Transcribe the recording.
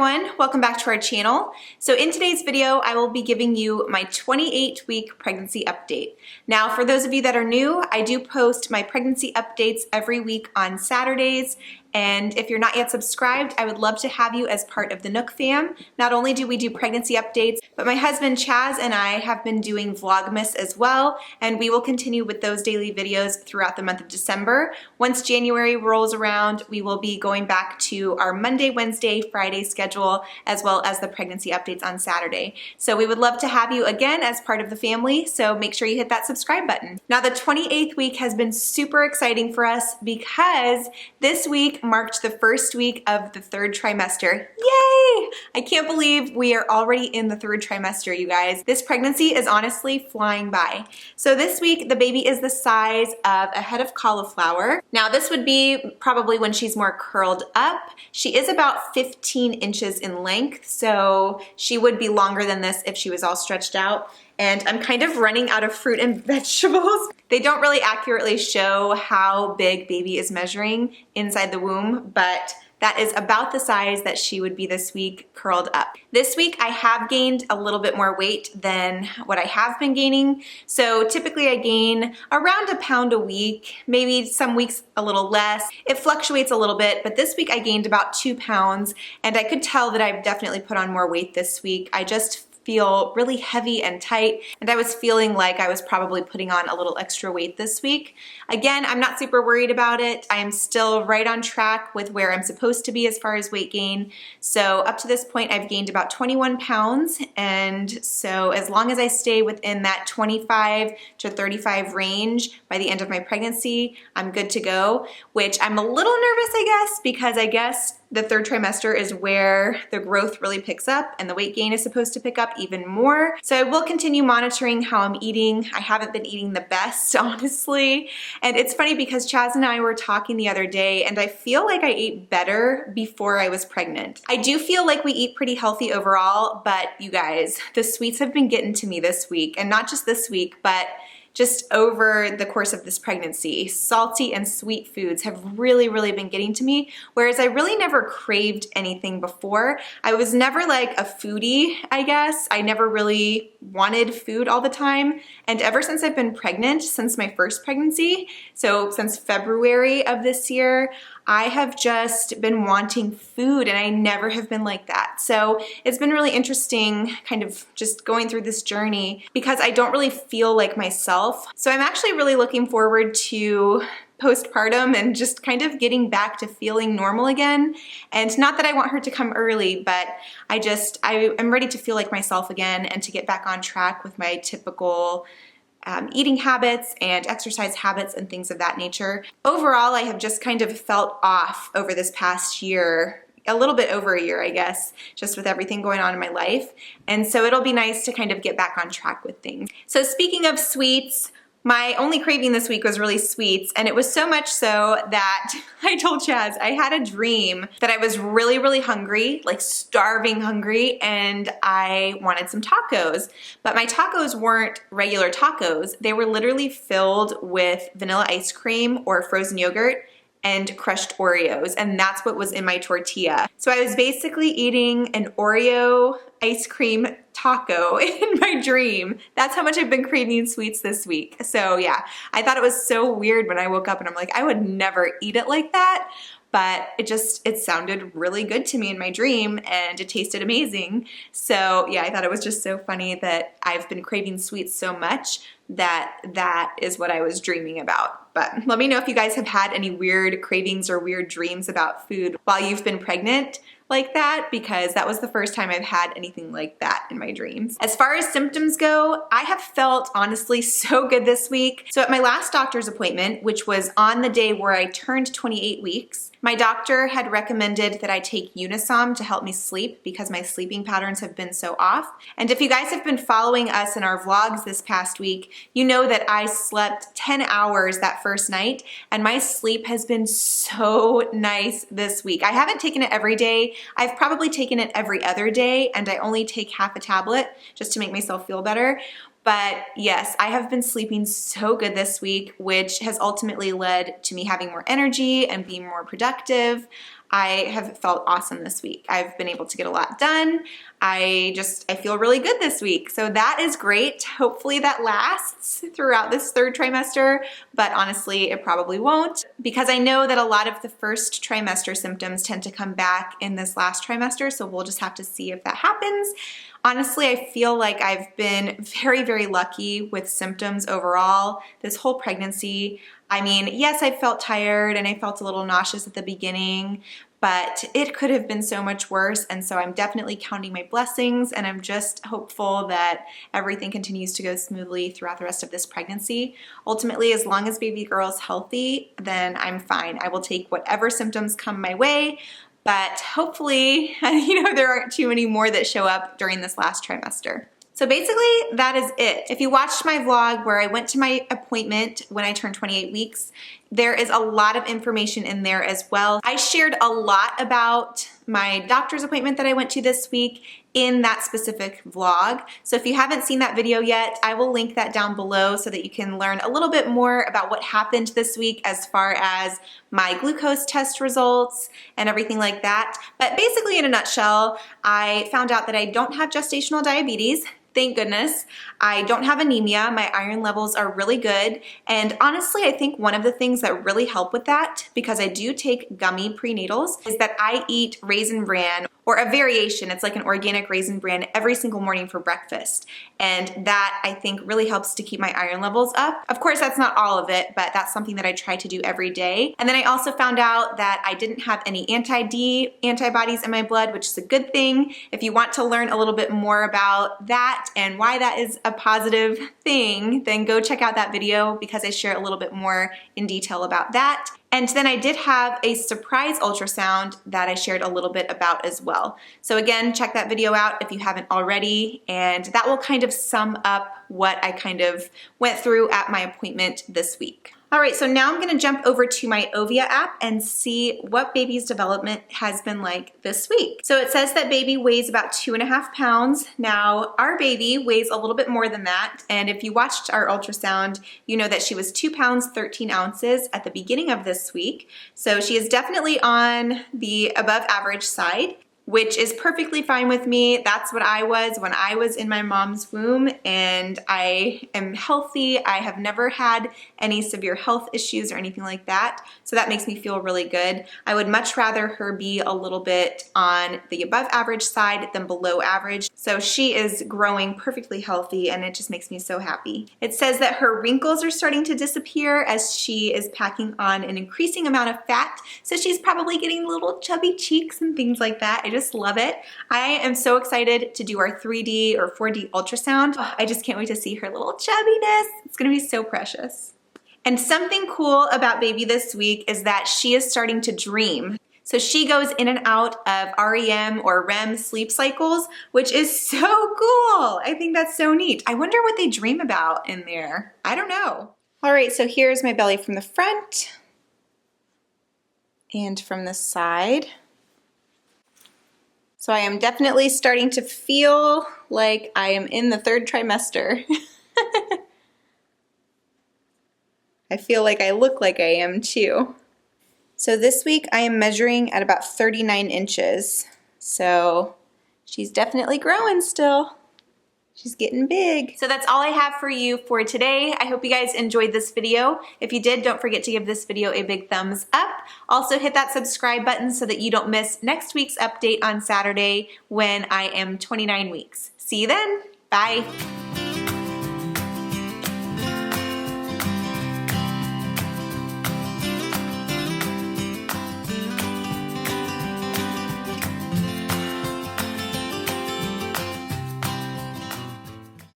everyone, welcome back to our channel. So in today's video, I will be giving you my 28-week pregnancy update. Now, for those of you that are new, I do post my pregnancy updates every week on Saturdays. And if you're not yet subscribed, I would love to have you as part of the Nook Fam. Not only do we do pregnancy updates, but my husband Chaz and I have been doing VLOGMAS as well, and we will continue with those daily videos throughout the month of December. Once January rolls around, we will be going back to our Monday, Wednesday, Friday schedule, as well as the pregnancy updates on Saturday. So we would love to have you again as part of the family, so make sure you hit that subscribe button. Now, the 28th week has been super exciting for us because this week marked the first week of the third trimester. Yay! I can't believe we are already in the third trimester, you guys. This pregnancy is honestly flying by. So this week, the baby is the size of a head of cauliflower. Now, this would be probably when she's more curled up. She is about 15 inches in length, so she would be longer than this if she was all stretched out. And I'm kind of running out of fruit and vegetables. They don't really accurately show how big baby is measuring inside the womb, but that is about the size that she would be this week curled up. This week I have gained a little bit more weight than what I have been gaining. So typically I gain around a pound a week, maybe some weeks a little less. It fluctuates a little bit, but this week I gained about 2 pounds, and I could tell that I've definitely put on more weight this week. I just feel really heavy and tight, and I was feeling like I was probably putting on a little extra weight this week. Again, I'm not super worried about it. I am still right on track with where I'm supposed to be as far as weight gain. So up to this point, I've gained about 21 pounds, and so as long as I stay within that 25 to 35 range by the end of my pregnancy, I'm good to go, which I'm a little nervous, I guess, because I guess the third trimester is where the growth really picks up and the weight gain is supposed to pick up even more. So I will continue monitoring how I'm eating. I haven't been eating the best, honestly. And it's funny because Chaz and I were talking the other day, and I feel like I ate better before I was pregnant. I do feel like we eat pretty healthy overall, but you guys, the sweets have been getting to me this week, and not just this week, but just over the course of this pregnancy. Salty and sweet foods have really been getting to me, whereas I really never craved anything before. I was never like a foodie, I guess. I never really wanted food all the time. And ever since I've been pregnant, since my first pregnancy, so since February of this year, I have just been wanting food, and I never have been like that. So it's been really interesting kind of just going through this journey because I don't really feel like myself. So I'm actually really looking forward to postpartum and just kind of getting back to feeling normal again. And not that I want her to come early, but I'm ready to feel like myself again and to get back on track with my typical eating habits and exercise habits and things of that nature. Overall, I have just kind of felt off over this past year, a little bit over a year, I guess, just with everything going on in my life. And so it'll be nice to kind of get back on track with things. So speaking of sweets, my only craving this week was really sweets, and it was so much so that I told Chaz I had a dream that I was really hungry, like starving hungry, and I wanted some tacos. But my tacos weren't regular tacos. They were literally filled with vanilla ice cream or frozen yogurt and crushed Oreos, and that's what was in my tortilla. So I was basically eating an Oreo ice cream taco in my dream. That's how much I've been craving sweets this week. So yeah, I thought it was so weird when I woke up and I'm like, I would never eat it like that. But it sounded really good to me in my dream, and it tasted amazing. So yeah, I thought it was just so funny that I've been craving sweets so much that is what I was dreaming about. But let me know if you guys have had any weird cravings or weird dreams about food while you've been pregnant like that, because that was the first time I've had anything like that in my dreams. As far as symptoms go, I have felt honestly so good this week. So at my last doctor's appointment, which was on the day where I turned 28 weeks, my doctor had recommended that I take Unisom to help me sleep because my sleeping patterns have been so off. And if you guys have been following us in our vlogs this past week, you know that I slept 10 hours that first night, and my sleep has been so nice this week. I haven't taken it every day. I've probably taken it every other day, and I only take half a tablet just to make myself feel better. But yes, I have been sleeping so good this week, which has ultimately led to me having more energy and being more productive. I have felt awesome this week. I've been able to get a lot done. I feel really good this week. So that is great. Hopefully that lasts throughout this third trimester, but honestly, it probably won't, because I know that a lot of the first trimester symptoms tend to come back in this last trimester. So we'll just have to see if that happens. Honestly, I feel like I've been very, very lucky with symptoms overall this whole pregnancy. I mean, yes, I felt tired and I felt a little nauseous at the beginning, but it could have been so much worse. And so I'm definitely counting my blessings, and I'm just hopeful that everything continues to go smoothly throughout the rest of this pregnancy. Ultimately, as long as baby girl's healthy, then I'm fine. I will take whatever symptoms come my way. But hopefully, there aren't too many more that show up during this last trimester. So basically, that is it. If you watched my vlog where I went to my appointment when I turned 28 weeks, there is a lot of information in there as well. I shared a lot about my doctor's appointment that I went to this week in that specific vlog. So if you haven't seen that video yet, I will link that down below so that you can learn a little bit more about what happened this week as far as my glucose test results and everything like that. But basically, in a nutshell, I found out that I don't have gestational diabetes. Thank goodness. I don't have anemia. My iron levels are really good. And honestly, I think one of the things that really help with that, because I do take gummy prenatals, is that I eat Raisin Bran, or a variation. It's like an organic Raisin Bran every single morning for breakfast. And that, I think, really helps to keep my iron levels up. Of course, that's not all of it, but that's something that I try to do every day. And then I also found out that I didn't have any anti-D antibodies in my blood, which is a good thing. If you want to learn a little bit more about that and why that is a positive thing, then go check out that video, because I share a little bit more in detail about that. And then I did have a surprise ultrasound that I shared a little bit about as well. So again, check that video out if you haven't already, and that will kind of sum up what I kind of went through at my appointment this week. All right, so now I'm gonna jump over to my Ovia app and see what baby's development has been like this week. So it says that baby weighs about 2.5 pounds. Now, our baby weighs a little bit more than that, and if you watched our ultrasound, you know that she was 2 pounds, 13 ounces at the beginning of this week. So she is definitely on the above average side, which is perfectly fine with me. That's what I was when I was in my mom's womb, and I am healthy. I have never had any severe health issues or anything like that, so that makes me feel really good. I would much rather her be a little bit on the above average side than below average. So she is growing perfectly healthy, and it just makes me so happy. It says that her wrinkles are starting to disappear as she is packing on an increasing amount of fat, so she's probably getting little chubby cheeks and things like that. I just love it. I am so excited to do our 3D or 4D ultrasound. Oh, I just can't wait to see her little chubbiness. It's gonna be so precious. And something cool about baby this week is that she is starting to dream. So she goes in and out of REM or REM sleep cycles, which is so cool. I think that's so neat. I wonder what they dream about in there. I don't know. All right, so here's my belly from the front and from the side. So I am definitely starting to feel like I am in the third trimester. I feel like I look like I am too. So this week I am measuring at about 39 inches. So she's definitely growing still. She's getting big. So that's all I have for you for today. I hope you guys enjoyed this video. If you did, don't forget to give this video a big thumbs up. Also hit that subscribe button so that you don't miss next week's update on Saturday when I am 29 weeks. See you then. Bye.